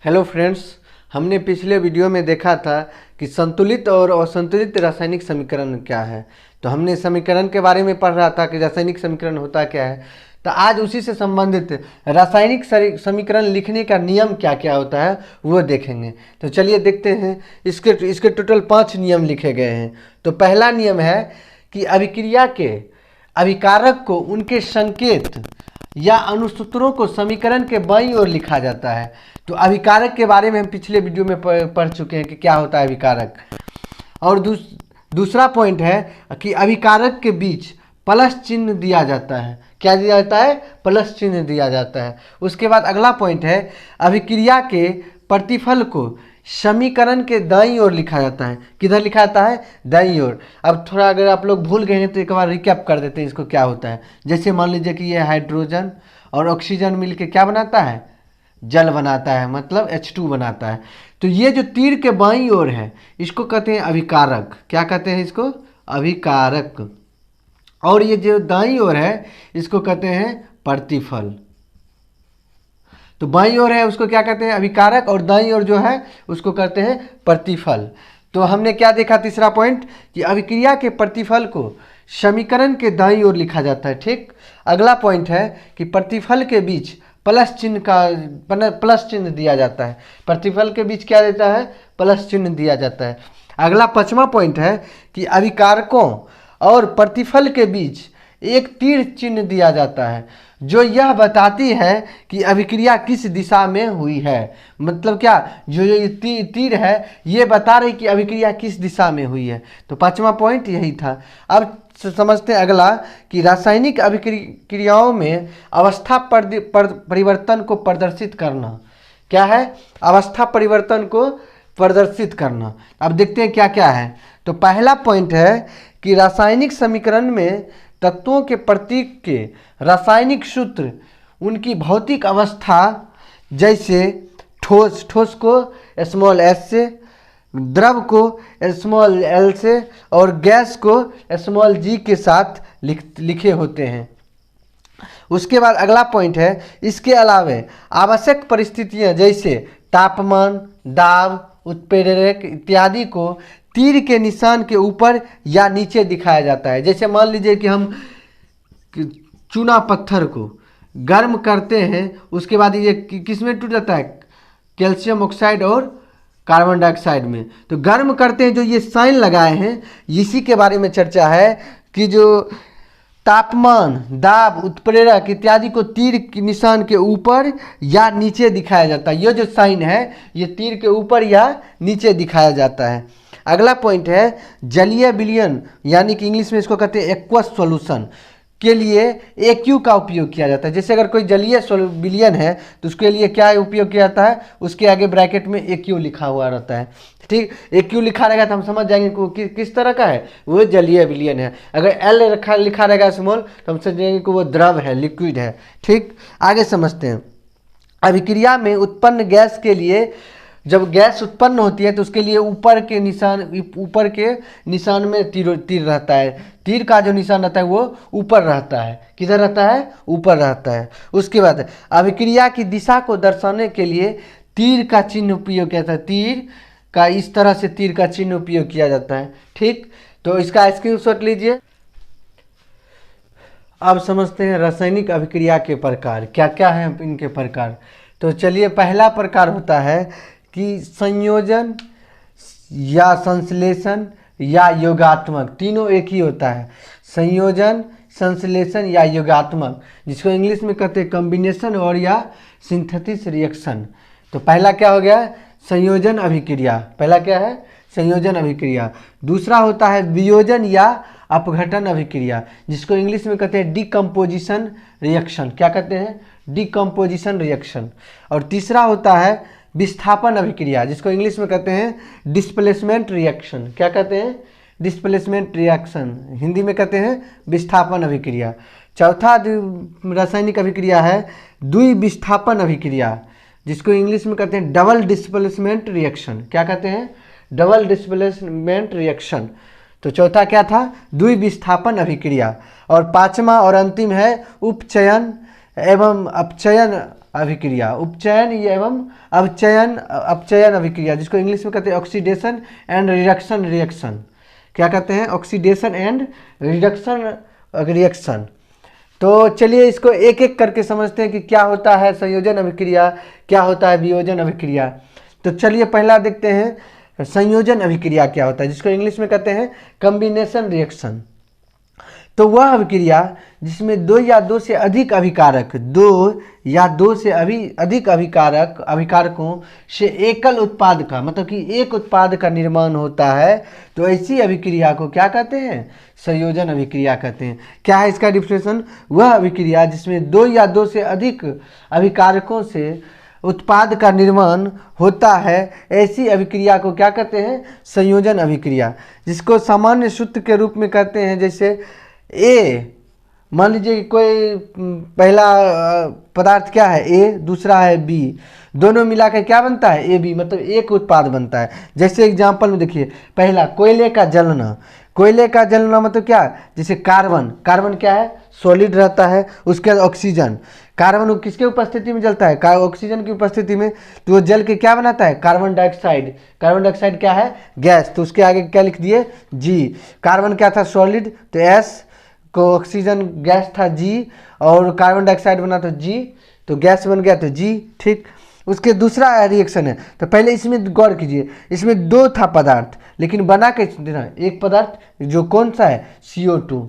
Hello friends, हमने पिछले video में देखा था कि संतुलित और असंतुलित रासायनिक समीकरण क्या है। तो हमने समीकरण के बारे में पढ़ रहा था कि रासायनिक समीकरण होता क्या है। तो आज उसी से संबंधित रासायनिक समीकरण लिखने का नियम क्या क्या होता है वो देखेंगे। तो चलिए देखते हैं। इसके टोटल 5 नियम लिखे गए हैं। तो पहला नियम है कि अभिक्रिया के अभिकारक को उनके संकेत या अनुसूत्रों को समीकरण के बाईं ओर लिखा जाता है। तो अभिकारक के बारे में हम पिछले वीडियो में पढ़ चुके हैं कि क्या होता है अभिकारक। और दूसरा पॉइंट है कि अभिकारक के बीच प्लस चिन्ह दिया जाता है। क्या दिया जाता है? प्लस चिन्ह दिया जाता है। उसके बाद अगला पॉइंट है अभिक्रिया के प्रतिफल को समीकरण के दाईं ओर लिखा जाता है। किधर लिखा जाता है? दाईं ओर। अब थोड़ा अगर आप लोग भूल गए हैं तो एक बार रिकैप कर देते हैं इसको क्या होता है। जैसे मान लीजिए कि ये हाइड्रोजन और ऑक्सीजन मिलके क्या बनाता है? जल बनाता है, मतलब H2 बनाता है। तो ये जो तीर के बाईं ओर है इसको कहते हैं अभिकारक। क्या कहते हैं इसको? अभिकारक। और ये जो दाईं ओर है इसको कहते हैं प्रतिफल। तो बाईं ओर है उसको क्या कहते हैं? अभिकारक, और दाईं ओर जो है उसको कहते हैं प्रतिफल। तो हमने क्या देखा? तीसरा पॉइंट कि अभिक्रिया के प्रतिफल को समीकरण के दाईं ओर लिखा जाता है। ठीक। अगला पॉइंट है कि प्रतिफल के बीच प्लस चिन्ह दिया जाता है। प्रतिफल के बीच क्या देता है? प्लस चिन्ह दिया जाता है। अगला 5वां पॉइंट है कि अभिकारकों और प्रतिफल के बीच एक तीर चिन्ह दिया जाता है जो यह बताती है कि अभिक्रिया किस दिशा में हुई है। मतलब क्या? जो ये तीर है ये बता रही कि अभिक्रिया किस दिशा में हुई है। तो 5वां पॉइंट यही था। अब समझते हैं अगला कि रासायनिक अभिक्रियाओं में अवस्था परिवर्तन को प्रदर्शित करना। क्या है? अवस्था परिवर्तन को प्रदर्शित करना। अब देखते हैं क्या क्या है। तो पहला पॉइंट है कि रासायनिक समीकरण में तत्वों के प्रतीक के रासायनिक सूत्र उनकी भौतिक अवस्था, जैसे ठोस को स्मॉल s से, द्रव को स्मॉल l से और गैस को स्मॉल g के साथ लिखे होते हैं। उसके बाद अगला पॉइंट है इसके अलावे आवश्यक परिस्थितियां जैसे तापमान, दाब, उत्प्रेरक इत्यादि को तीर के निशान के ऊपर या नीचे दिखाया जाता है। जैसे मान लीजिए कि हम चूना पत्थर को गर्म करते हैं, उसके बाद ये किस में टूट जाता है? कैल्शियम ऑक्साइड और कार्बन डाइऑक्साइड में। तो गर्म करते हैं, जो ये साइन लगाए हैं इसी के बारे में चर्चा है कि जो तापमान, दाब, उत्प्रेरक इत्यादि को तीर के निशान के ऊपर या नीचे दिखाया जाता है। ये जो साइन है ये तीर के ऊपर या नीचे दिखाया जाता है। अगला पॉइंट है जलीय विलयन, यानी कि इंग्लिश में इसको कहते हैं एक्वस सॉल्यूशन के लिए AQ का उपयोग किया जाता है। जैसे अगर कोई जलीय विलयन है तो उसके लिए क्या उपयोग किया जाता है? उसके आगे ब्रैकेट में AQ लिखा हुआ रहता है। ठीक। AQ लिखा रहेगा तो हम समझ जाएंगे कि किस तरह का है, वो जलीय विलयन है। अगर L लिखा रहेगा स्मॉल तो हम समझ जाएंगे कि वो द्रव है, लिक्विड है। ठीक। आगे समझते हैं। अभिक्रिया में उत्पन्न गैस के लिए जब गैस उत्पन्न होती है तो उसके लिए ऊपर के निशान में तीर रहता है। तीर का जो निशान रहता है वो ऊपर रहता है। किधर रहता है? ऊपर रहता है। उसके बाद अभिक्रिया की दिशा को दर्शाने के लिए तीर का चिन्ह उपयोग किया जाता है। तीर का इस तरह से तीर का चिन्ह उपयोग किया जाता है। ठीक। तो इसका स्क्रीनशॉट लीजिए। अब समझते हैं रासायनिक अभिक्रिया के प्रकार क्या क्या है, इनके प्रकार। तो चलिए, पहला प्रकार होता है कि संयोजन या संश्लेषण या योगात्मक। तीनों एक ही होता है, संयोजन, संश्लेषण या योगात्मक, जिसको इंग्लिश में कहते हैं कॉम्बिनेशन और या सिंथेसिस रिएक्शन। तो पहला क्या हो गया? संयोजन अभिक्रिया। पहला क्या है? संयोजन अभिक्रिया। दूसरा होता है वियोजन या अपघटन अभिक्रिया, जिसको इंग्लिश में कहते हैं डिकम्पोजिशन रिएक्शन। क्या कहते हैं? Decomposition reaction. और तीसरा होता है विस्थापन अभिक्रिया, जिसको इंग्लिश में कहते हैं डिस्प्लेसमेंट रिएक्शन। क्या कहते हैं? Displacement reaction. हिंदी में कहते हैं विस्थापन अभिक्रिया। चौथा रासायनिक अभिक्रिया है द्विविस्थापन अभिक्रिया, जिसको इंग्लिश में कहते हैं डबल डिस्प्लेसमेंट रिएक्शन। क्या कहते हैं? Double displacement reaction. तो चौथा क्या था? द्विविस्थापन अभिक्रिया। और 5वां और अंतिम है उपचयन एवं अपचयन अभिक्रिया, उपचयन एवं अपचयन अभिक्रिया, जिसको इंग्लिश में कहते हैं ऑक्सीडेशन एंड रिडक्शन रिएक्शन। क्या कहते हैं? Oxidation and reduction reaction. तो चलिए इसको एक एक करके समझते हैं कि क्या होता है संयोजन अभिक्रिया, क्या होता है वियोजन अभिक्रिया। तो चलिए पहला देखते हैं संयोजन अभिक्रिया क्या होता है, जिसको इंग्लिश में कहते हैं कॉम्बिनेशन रिएक्शन। तो वह अभिक्रिया जिसमें दो या दो से अधिक अभिकारक, दो या दो से अधिक अभिकारकों से एकल उत्पाद का, मतलब कि एक उत्पाद का निर्माण होता है, तो ऐसी अभिक्रिया को क्या कहते हैं? संयोजन अभिक्रिया कहते हैं। क्या है इसका डिफिनेशन? वह अभिक्रिया जिसमें दो या दो से अधिक अभिकारकों से उत्पाद का निर्माण होता है, ऐसी अभिक्रिया को क्या कहते हैं? संयोजन अभिक्रिया। जिसको सामान्य सूत्र के रूप में कहते हैं, जैसे ए, मान लीजिए कि कोई पहला पदार्थ क्या है? ए, दूसरा है बी, दोनों मिलाकर क्या बनता है? ए बी, मतलब एक उत्पाद बनता है। जैसे एग्जांपल में देखिए, पहला कोयले का जलना, कोयले का जलना मतलब क्या? जैसे कार्बन, कार्बन क्या है? सॉलिड रहता है। उसके बाद ऑक्सीजन, कार्बन किसके उपस्थिति में जलता है? ऑक्सीजन की उपस्थिति में, तो वो जल के क्या बनाता है? Carbon dioxide. कार्बन डाइऑक्साइड क्या है? गैस, तो उसके आगे क्या लिख दिए? जी। कार्बन क्या था? सॉलिड, तो एस को ऑक्सीजन गैस था जी, और कार्बन डाइऑक्साइड बना तो जी, तो गैस बन गया तो जी। ठीक। उसके दूसरा रिएक्शन है, तो पहले इसमें गौर कीजिए, इसमें दो था पदार्थ, लेकिन बना के देना एक पदार्थ, जो कौन सा है? CO2।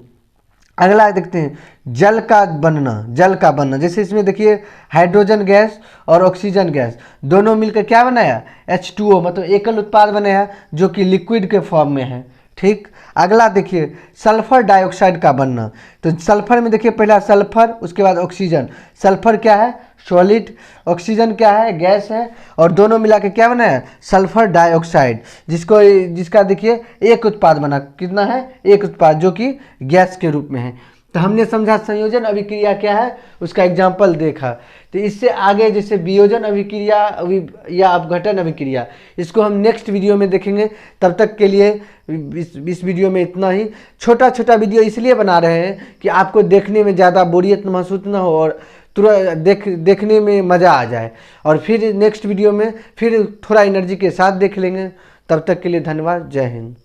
अगला देखते हैं जल का बनना, जल का बनना। जैसे इसमें देखिए हाइड्रोजन गैस और ऑक्सीजन गैस दोनों मिलकर क्या बनाया? H2O, मतलब एकल उत्पाद बनाया, जो कि लिक्विड के फॉर्म में है। ठीक। अगला देखिए सल्फर डाइऑक्साइड का बनना। तो सल्फर में देखिए पहला सल्फर, उसके बाद ऑक्सीजन। सल्फर क्या है? सॉलिड, ऑक्सीजन क्या है? गैस है, और दोनों मिला के क्या बनाया? सल्फर डाइऑक्साइड, जिसका देखिए एक उत्पाद बना। कितना है? एक उत्पाद, जो कि गैस के रूप में है। तो हमने समझा संयोजन अभिक्रिया क्या है, उसका एग्जाम्पल देखा। तो इससे आगे जैसे वियोजन अभिक्रिया या अपघटन अभिक्रिया, इसको हम नेक्स्ट वीडियो में देखेंगे। तब तक के लिए इस वीडियो में इतना ही। छोटा छोटा वीडियो इसलिए बना रहे हैं कि आपको देखने में ज़्यादा बोरियत महसूस ना हो, और तुरंत देखने में मज़ा आ जाए, और फिर नेक्स्ट वीडियो में फिर थोड़ा एनर्जी के साथ देख लेंगे। तब तक के लिए धन्यवाद। जय हिंद।